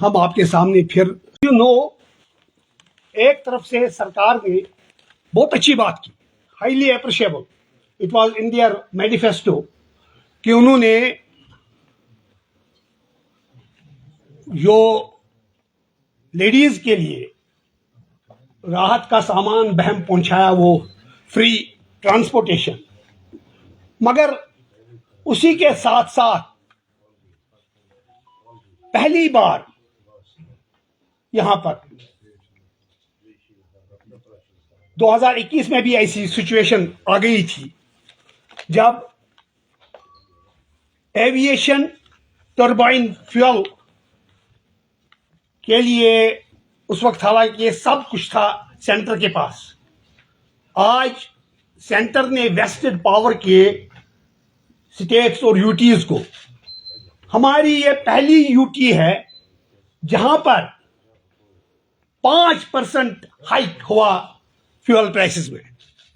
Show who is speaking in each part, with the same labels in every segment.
Speaker 1: हम आपके सामने फिर एक तरफ से सरकार ने बहुत अच्छी बात की, highly appreciable, it was in their manifesto कि उन्होंने जो लेडीज के लिए राहत का सामान बहम पहुंचाया, वो फ्री ट्रांसपोर्टेशन, मगर उसी के साथ साथ पहली बार यहां पर 2021 में भी ऐसी सिचुएशन आ गई थी जब एविएशन टर्बाइन फ्यूल के लिए उस वक्त हालांकि ये सब कुछ था सेंटर के पास। आज सेंटर ने वेस्टेड पावर के स्टेट्स और यूटीज को, हमारी ये पहली यूटी है जहां पर 5% हाइक हुआ फ्यूल प्राइसेस में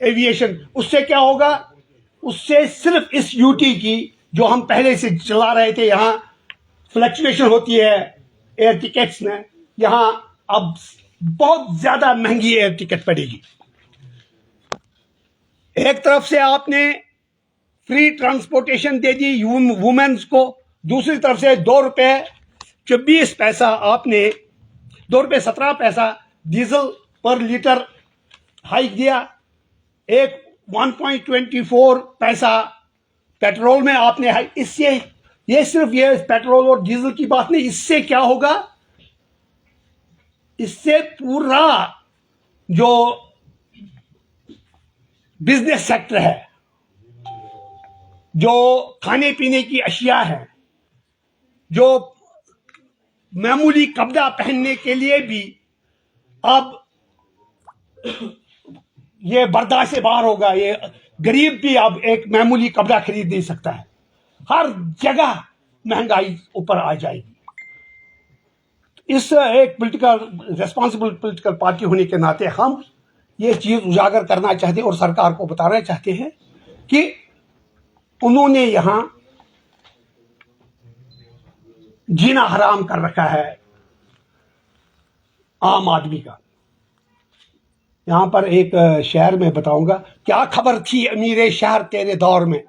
Speaker 1: एविएशन। उससे क्या होगा? उससे सिर्फ इस यूटी की जो हम पहले से चला रहे थे, यहां फ्लक्चुएशन होती है एयर टिकट्स में, यहां अब बहुत ज्यादा महंगी एयर टिकट पड़ेगी। एक तरफ से आपने फ्री ट्रांसपोर्टेशन दे दी वुमेन्स को, दूसरी तरफ से 2 रुपए 24 पैसा आपने 2 रुपए 17 पैसा डीजल पर लीटर हाइक दिया, एक 1.24 पैसा पेट्रोल में आपने हाइक। इससे ये सिर्फ ये पेट्रोल और डीजल की बात नहीं, इससे क्या होगा? इससे पूरा जो बिजनेस सेक्टर है, जो खाने पीने की अशिया है, जो मामूली कपड़ा पहनने के लिए भी अब ये बर्दाश्त से बाहर होगा। ये गरीब भी अब एक मामूली कपड़ा खरीद नहीं सकता है, हर जगह महंगाई ऊपर आ जाएगी। इस एक पॉलिटिकल रेस्पॉन्सिबल पॉलिटिकल पार्टी होने के नाते हम ये चीज उजागर करना चाहते हैं और सरकार को बताना चाहते हैं कि उन्होंने यहां जीना हराम कर रखा है आम आदमी का। यहां पर एक शहर में बताऊंगा, क्या खबर थी अमीरे शहर तेरे दौर में,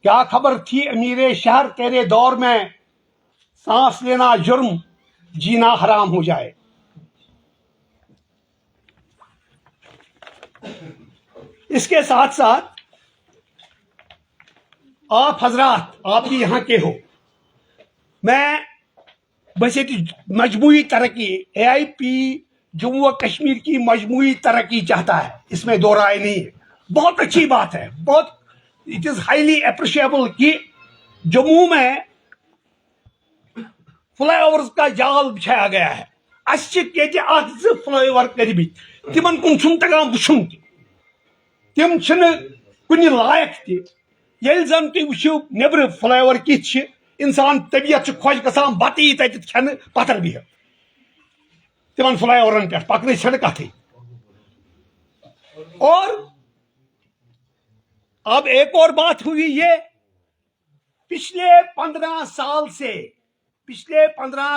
Speaker 1: क्या खबर थी अमीरे शहर तेरे दौर में, सांस लेना जुर्म जीना हराम हो जाए। इसके साथ साथ आप हजरात, आप भी यहां के हो, मैं वैसे तो मजमूई तरक्की, AIP जम्मू और कश्मीर की मजमूई तरक्की चाहता है, इसमें दो राय नहीं है। बहुत अच्छी बात है, बहुत इट इज हाईली अप्रिशिएबल कि जम्मू में फ्लाईओवर्स का जाल बिछाया गया है। फ्लाईओवर करी तिमन कुन तगान वुचुन, तिम कुन लायक तेल जन तुम वो नब्र फ्लाईओवर कित इंसान तबीयत खुश गसान बत यी तत खेन पत्थर बिह तिमन फ्लाईओवरन पे पकन कथ। और अब एक और बात हुई, ये पिछले 15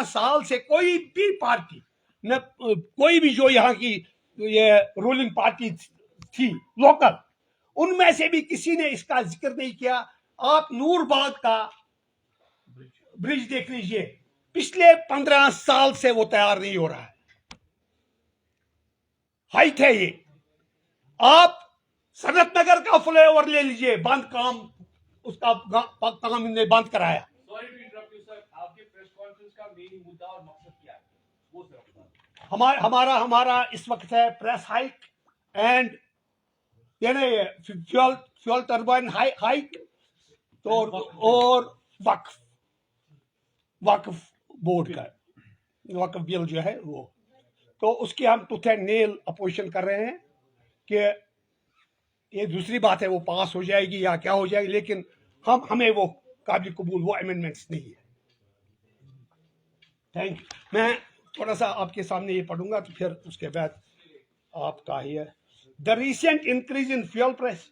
Speaker 1: साल से कोई भी पार्टी न, कोई भी जो यहाँ की ये रूलिंग पार्टी थी लोकल, उनमें से भी किसी ने इसका जिक्र नहीं किया। आप नूरबाग का ब्रिज देख लीजिए, पिछले 15 साल से वो तैयार नहीं हो रहा है, हाइट है ये। आप सनत नगर का फ्लाईओवर ले लीजिए, बंद काम, उसका काम इन्होंने बंद कराया।
Speaker 2: Sorry to interrupt you sir, आपके प्रेस कॉन्फ्रेंस का मेन मुद्दा और मकसद क्या है, वो सर?
Speaker 1: हमारा इस वक्त है प्रेस हाइक एंड यानी फ्यूल टर्बाइन हाइक, तो और वक्फ बोर्ड का वक्फ बिल जो है वो, तो उसकी हम टूथ एंड नेल अपोजिशन कर रहे हैं कि ये दूसरी बात है वो पास हो जाएगी या क्या हो जाएगी, लेकिन हमें वो काबिल कबूल वो अमेंडमेंट्स नहीं है। Thank you. मैं थोड़ा सा आपके सामने ये पढ़ूंगा तो फिर उसके बाद आपका ही है। The recent increase in fuel price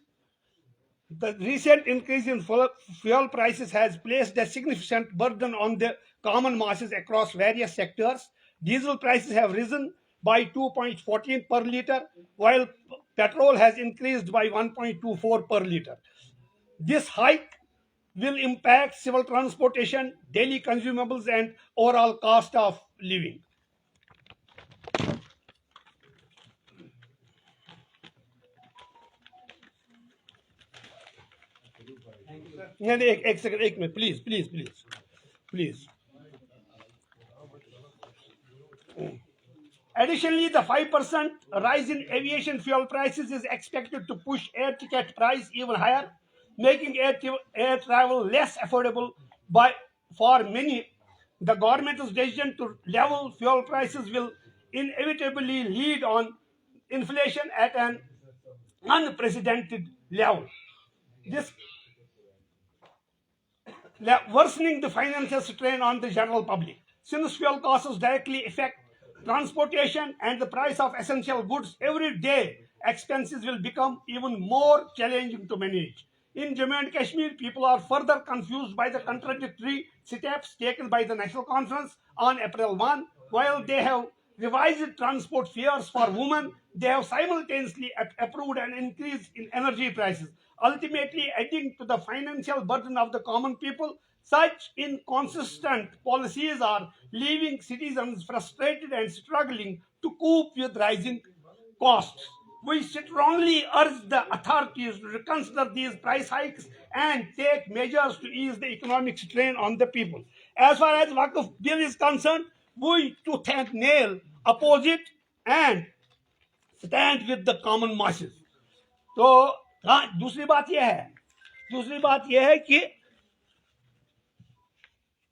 Speaker 1: The recent increase in fuel prices has placed a significant burden on the common masses across various sectors. Diesel prices have risen by 2.14 per liter, while petrol has increased by 1.24 per liter. This hike will impact civil transportation, daily consumables, and overall cost of living. नहीं नहीं, एक second, एक minute, please please please please. Additionally, the 5% rise in aviation fuel prices is expected to push air ticket price even higher, making air travel less affordable for many. The government's decision to level fuel prices will inevitably lead on inflation at an unprecedented level. This worsening the financial strain on the general public. Since fuel costs directly affect transportation and the price of essential goods, everyday expenses will become even more challenging to manage. In Jammu and Kashmir, people are further confused by the contradictory steps taken by the National Conference on April 1. While they have revised transport fares for women, they have simultaneously approved an increase in energy prices, ultimately adding to the financial burden of the common people. Such inconsistent policies are leaving citizens frustrated and struggling to cope with rising costs. We strongly urge the authorities to reconsider these price hikes and take measures to ease the economic strain on the people. As far as Waqf bill is concerned, we tooth and nail oppose it and stand with the common masses. तो हाँ, दूसरी बात यह है कि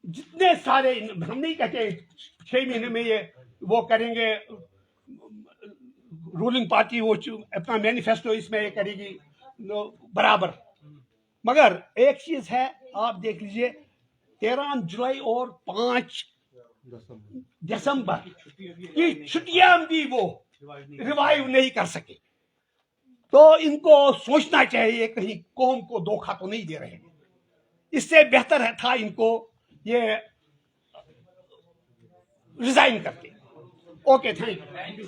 Speaker 1: जितने सारे, हम नहीं कहते 6 महीने में ये वो करेंगे, रूलिंग पार्टी वो अपना मैनिफेस्टो इसमें ये करेगी बराबर, मगर एक चीज है, आप देख लीजिए 13 जुलाई और 5 दिसंबर की छुट्टियां भी वो रिवाइव नहीं कर सके. तो इनको सोचना चाहिए कहीं कौम को धोखा तो नहीं दे रहे हैं. इससे बेहतर था इनको ये रिजाइन करते. Okay, thank you.